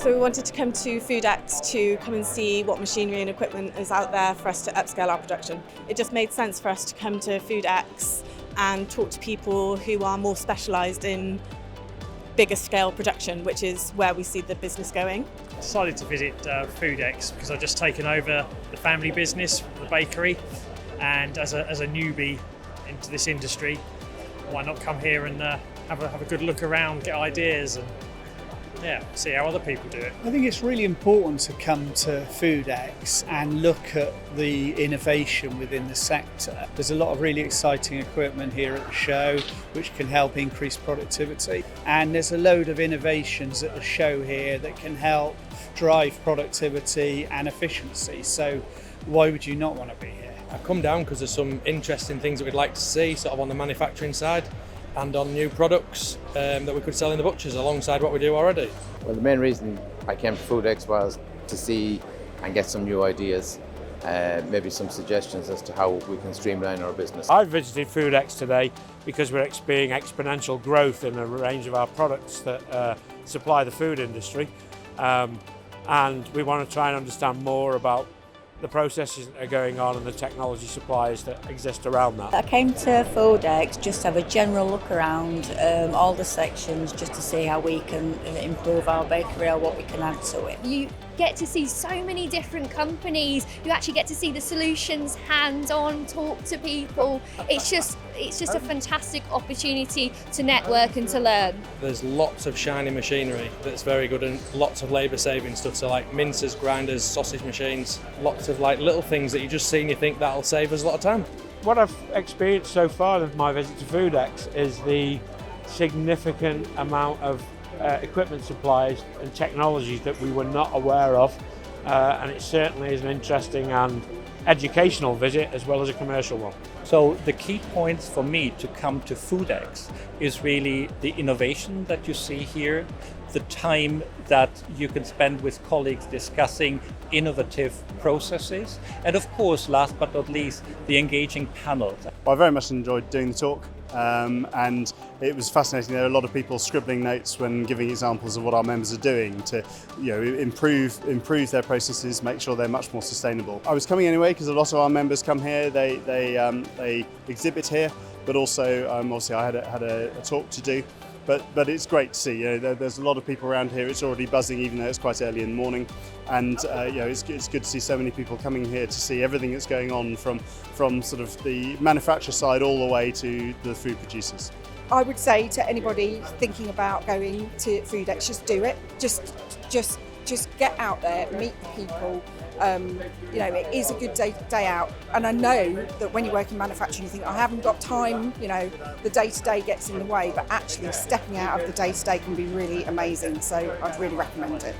So we wanted to come to Foodex to come and see what machinery and equipment is out there for us to upscale our production. It just made sense for us to come to Foodex and talk to people who are more specialised in bigger scale production, which is where we see the business going. I decided to visit Foodex because I've just taken over the family business, the bakery, and as a newbie into this industry, why not come here and have a good look around, get ideas, and see how other people do it. I think it's really important to come to Foodex and look at the innovation within the sector. There's a lot of really exciting equipment here at the show which can help increase productivity, and there's a load of innovations at the show here that can help drive productivity and efficiency. So why would you not want to be here? I've come down because there's some interesting things that we'd like to see sort of on the manufacturing side and on new products that we could sell in the butchers alongside what we do already. Well, the main reason I came to Foodex was to see and get some new ideas, maybe some suggestions as to how we can streamline our business. I visited Foodex today because we're experiencing exponential growth in a range of our products that supply the food industry, and we want to try and understand more about the processes that are going on and the technology supplies that exist around that. I came to Foodex just to have a general look around all the sections, just to see how we can improve our bakery or what we can add to it. You get to see so many different companies. You actually get to see the solutions hands-on, talk to people. It's just a fantastic opportunity to network and to learn. There's lots of shiny machinery that's very good and lots of labour saving stuff, so like mincers, grinders, sausage machines, lots of like little things that you just see and you think that'll save us a lot of time. What I've experienced so far of my visit to Foodex is the significant amount of equipment supplies and technologies that we were not aware of, and it certainly is an interesting and educational visit as well as a commercial one. So the key points for me to come to Foodex is really the innovation that you see here, the time that you can spend with colleagues discussing innovative processes, and of course, last but not least, the engaging panels. I very much enjoyed doing the talk, and it was fascinating. There are a lot of people scribbling notes when giving examples of what our members are doing to, improve their processes, make sure they're much more sustainable. I was coming anyway because a lot of our members come here. They exhibit here, but also obviously I had a talk to do. But it's great to see. There's a lot of people around here. It's already buzzing, even though it's quite early in the morning. And it's good to see so many people coming here to see everything that's going on from sort of the manufacturer side all the way to the food producers. I would say to anybody thinking about going to Foodex, just do it. Just get out there, meet the people. It is a good day out, and I know that when you work in manufacturing you think I haven't got time, the day-to-day gets in the way, but actually stepping out of the day-to-day can be really amazing, so I'd really recommend it.